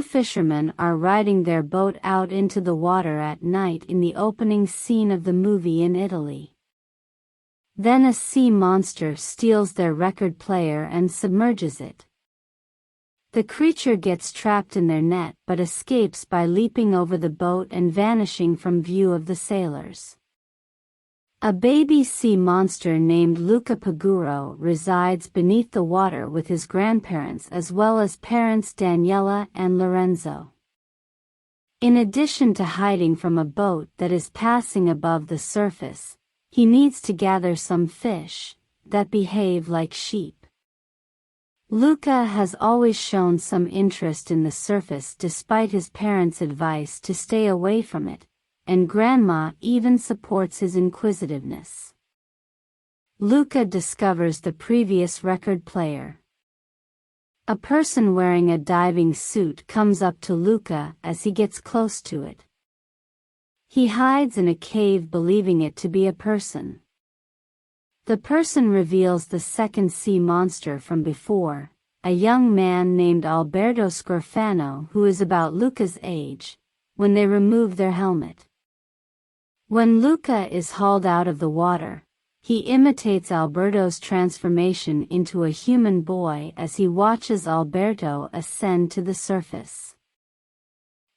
fishermen are riding their boat out into the water at night in the opening scene of the movie in Italy. Then a sea monster steals their record player and submerges it. The creature gets trapped in their net but escapes by leaping over the boat and vanishing from view of the sailors. A baby sea monster named Luca Paguro resides beneath the water with his grandparents as well as parents Daniela and Lorenzo. In addition to hiding from a boat that is passing above the surface, he needs to gather some fish that behave like sheep. Luca has always shown some interest in the surface despite his parents' advice to stay away from it, and Grandma even supports his inquisitiveness. Luca discovers the previous record player. A person wearing a diving suit comes up to Luca as he gets close to it. He hides in a cave believing it to be a person. The person reveals the second sea monster from before, a young man named Alberto Scorfano who is about Luca's age, when they remove their helmet. When Luca is hauled out of the water, he imitates Alberto's transformation into a human boy as he watches Alberto ascend to the surface.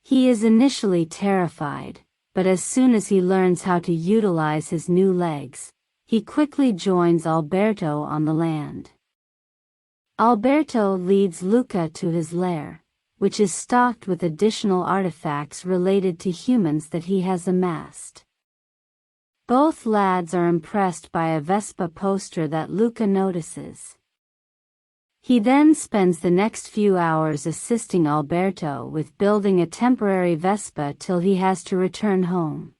He is initially terrified, but as soon as he learns how to utilize his new legs, he quickly joins Alberto on the land. Alberto leads Luca to his lair, which is stocked with additional artifacts related to humans that he has amassed. Both lads are impressed by a Vespa poster that Luca notices. He then spends the next few hours assisting Alberto with building a temporary Vespa till he has to return home.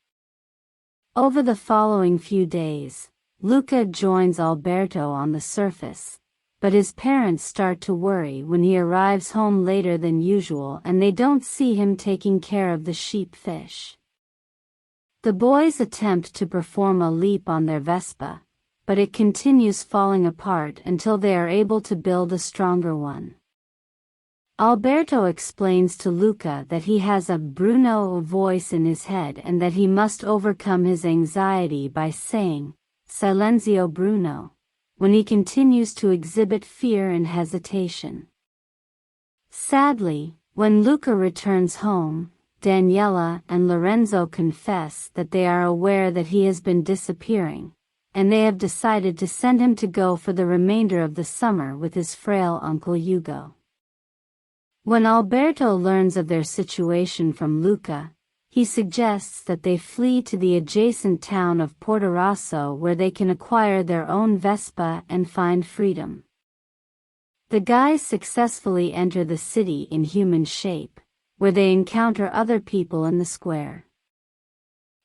Over the following few days, Luca joins Alberto on the surface, but his parents start to worry when he arrives home later than usual and they don't see him taking care of the sheep fish. The boys attempt to perform a leap on their Vespa, but it continues falling apart until they are able to build a stronger one. Alberto explains to Luca that he has a Bruno voice in his head and that he must overcome his anxiety by saying, "Silenzio Bruno," when he continues to exhibit fear and hesitation. Sadly, when Luca returns home, Daniela and Lorenzo confess that they are aware that he has been disappearing, and they have decided to send him to go for the remainder of the summer with his frail Uncle Hugo. When Alberto learns of their situation from Luca, he suggests that they flee to the adjacent town of Portorosso where they can acquire their own Vespa and find freedom. The guys successfully enter the city in human shape, where they encounter other people in the square.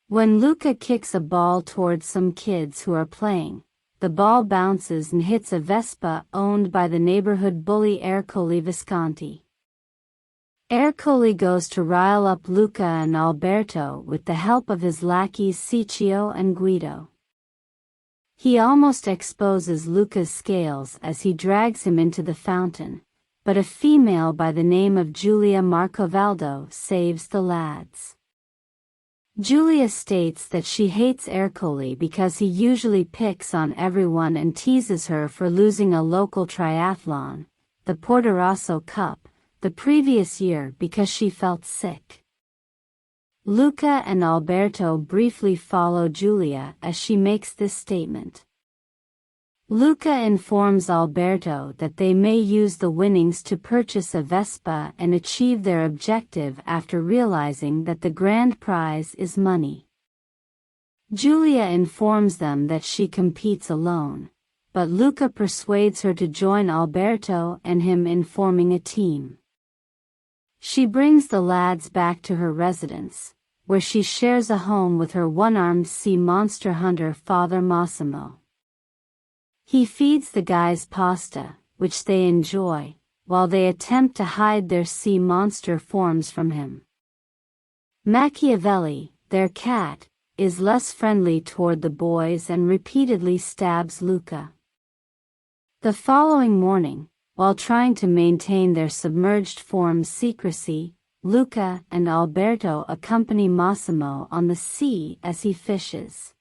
When Luca kicks a ball towards some kids who are playing, the ball bounces and hits a Vespa owned by the neighborhood bully Ercole Visconti. Ercole goes to rile up Luca and Alberto with the help of his lackeys Ciccio and Guido. He almost exposes Luca's scales as he drags him into the fountain, but a female by the name of Giulia Marcovaldo saves the lads. Giulia states that she hates Ercole because he usually picks on everyone and teases her for losing a local triathlon, the Portorosso Cup, the previous year because she felt sick. Luca and Alberto briefly follow Giulia as she makes this statement. Luca informs Alberto that they may use the winnings to purchase a Vespa and achieve their objective after realizing that the grand prize is money. Giulia informs them that she competes alone, but Luca persuades her to join Alberto and him in forming a team. She brings the lads back to her residence, where she shares a home with her one-armed sea monster hunter Father Massimo. He feeds the guys pasta, which they enjoy, while they attempt to hide their sea monster forms from him. Machiavelli, their cat, is less friendly toward the boys and repeatedly stabs Luca. The following morning, while trying to maintain their submerged form's secrecy, Luca and Alberto accompany Massimo on the sea as he fishes.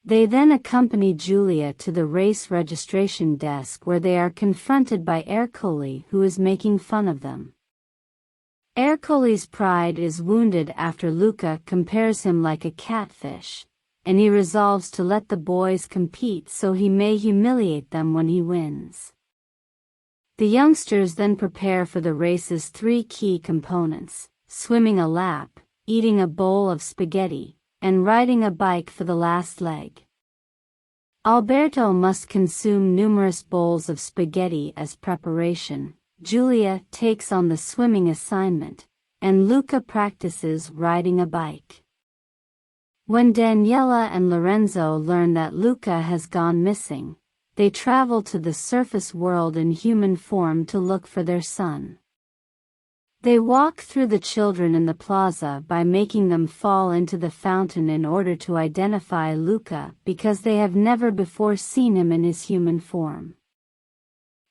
They then accompany Giulia to the race registration desk where they are confronted by Ercole, who is making fun of them. Ercole's pride is wounded after Luca compares him like a catfish, and he resolves to let the boys compete so he may humiliate them when he wins. The youngsters then prepare for the race's 3 key components: swimming a lap, eating a bowl of spaghetti, and riding a bike for the last leg. Alberto must consume numerous bowls of spaghetti as preparation, Giulia takes on the swimming assignment, and Luca practices riding a bike. When Daniela and Lorenzo learn that Luca has gone missing, they travel to the surface world in human form to look for their son. They walk through the children in the plaza by making them fall into the fountain in order to identify Luca because they have never before seen him in his human form.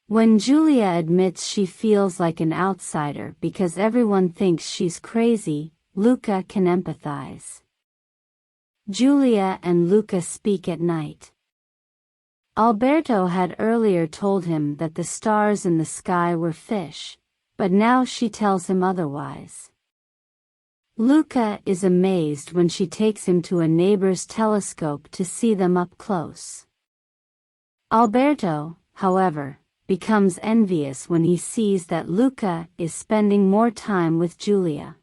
When Giulia admits she feels like an outsider because everyone thinks she's crazy, Luca can empathize. Giulia and Luca speak at night. Alberto had earlier told him that the stars in the sky were fish, but now she tells him otherwise. Luca is amazed when she takes him to a neighbor's telescope to see them up close. Alberto, however, becomes envious when he sees that Luca is spending more time with Giulia.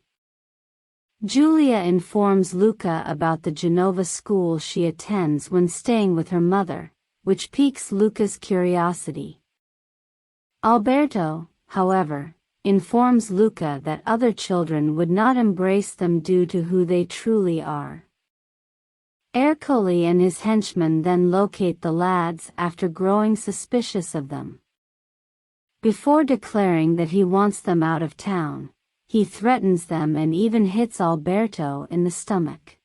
Giulia informs Luca about the Genova school she attends when staying with her mother, which piques Luca's curiosity. Alberto, however, informs Luca that other children would not embrace them due to who they truly are. Ercole and his henchmen then locate the lads after growing suspicious of them. Before declaring that he wants them out of town, he threatens them and even hits Alberto in the stomach.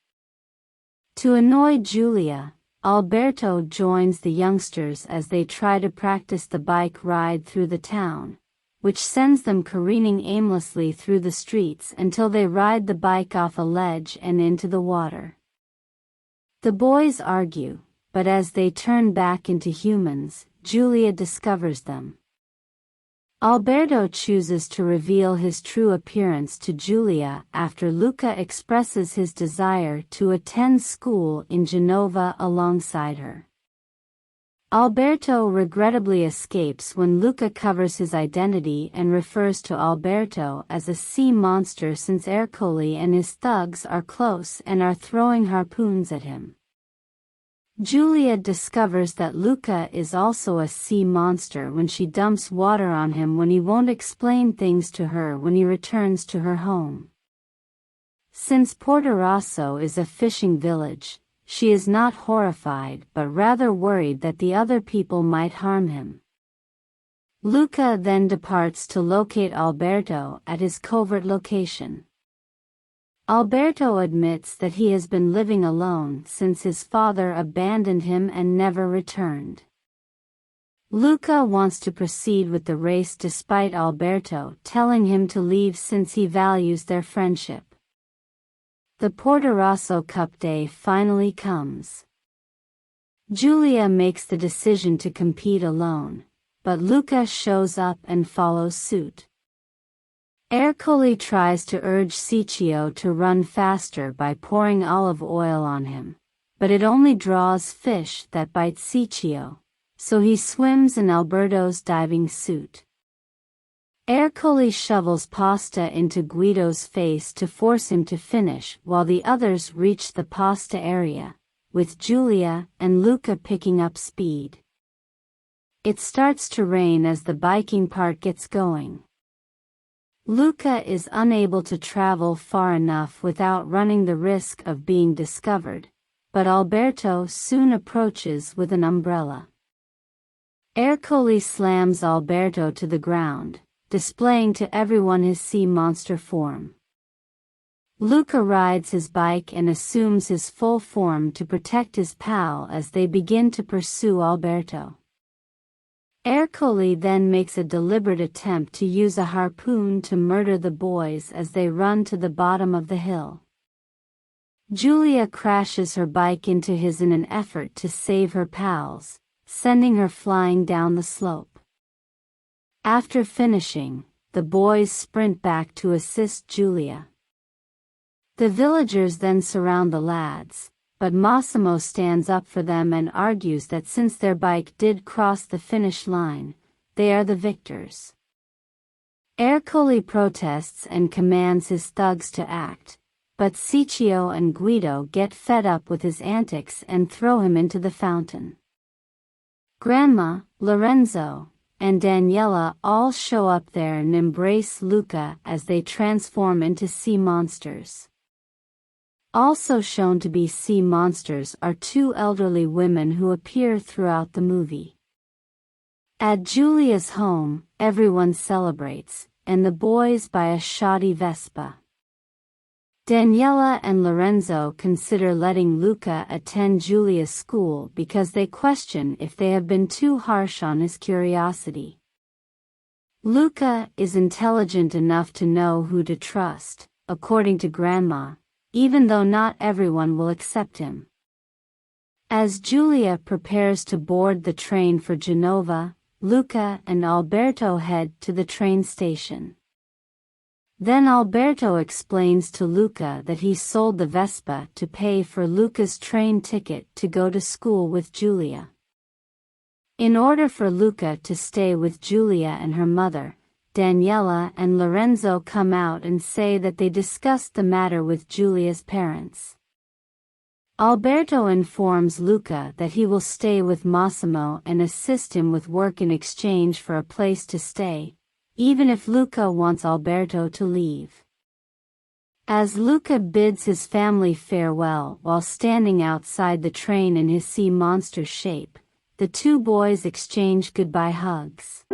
To annoy Giulia, Alberto joins the youngsters as they try to practice the bike ride through the town, which sends them careening aimlessly through the streets until they ride the bike off a ledge and into the water. The boys argue, but as they turn back into humans, Giulia discovers them. Alberto chooses to reveal his true appearance to Giulia after Luca expresses his desire to attend school in Genova alongside her. Alberto regrettably escapes when Luca covers his identity and refers to Alberto as a sea monster since Ercole and his thugs are close and are throwing harpoons at him. Giulia discovers that Luca is also a sea monster when she dumps water on him when he won't explain things to her when he returns to her home. Since Porto Rosso is a fishing village, she is not horrified but rather worried that the other people might harm him. Luca then departs to locate Alberto at his covert location. Alberto admits that he has been living alone since his father abandoned him and never returned. Luca wants to proceed with the race despite Alberto telling him to leave since he values their friendship. The Porto Rosso Cup day finally comes. Giulia makes the decision to compete alone, but Luca shows up and follows suit. Ercole tries to urge Ciccio to run faster by pouring olive oil on him, but it only draws fish that bite Ciccio, so he swims in Alberto's diving suit. Ercole shovels pasta into Guido's face to force him to finish while the others reach the pasta area, with Giulia and Luca picking up speed. It starts to rain as the biking part gets going. Luca is unable to travel far enough without running the risk of being discovered, but Alberto soon approaches with an umbrella. Ercole slams Alberto to the ground, displaying to everyone his sea monster form. Luca rides his bike and assumes his full form to protect his pal as they begin to pursue Alberto. Ercole then makes a deliberate attempt to use a harpoon to murder the boys as they run to the bottom of the hill. Julia crashes her bike into his in an effort to save her pals, sending her flying down the slope. After finishing, the boys sprint back to assist Julia. The villagers then surround the lads, but Massimo stands up for them and argues that since their bike did cross the finish line, they are the victors. Ercole protests and commands his thugs to act, but Ciccio and Guido get fed up with his antics and throw him into the fountain. Grandma, Lorenzo, and Daniela all show up there and embrace Luca as they transform into sea monsters. Also shown to be sea monsters are two elderly women who appear throughout the movie. At Julia's home, everyone celebrates, and the boys buy a shoddy Vespa. Daniela and Lorenzo consider letting Luca attend Julia's school because they question if they have been too harsh on his curiosity. Luca is intelligent enough to know who to trust, according to Grandma, even though not everyone will accept him. As Julia prepares to board the train for Genova, Luca and Alberto head to the train station. Then Alberto explains to Luca that he sold the Vespa to pay for Luca's train ticket to go to school with Julia. In order for Luca to stay with Julia and her mother, Daniela and Lorenzo come out and say that they discussed the matter with Julia's parents. Alberto informs Luca that he will stay with Massimo and assist him with work in exchange for a place to stay, even if Luca wants Alberto to leave. As Luca bids his family farewell while standing outside the train in his sea monster shape, the two boys exchange goodbye hugs.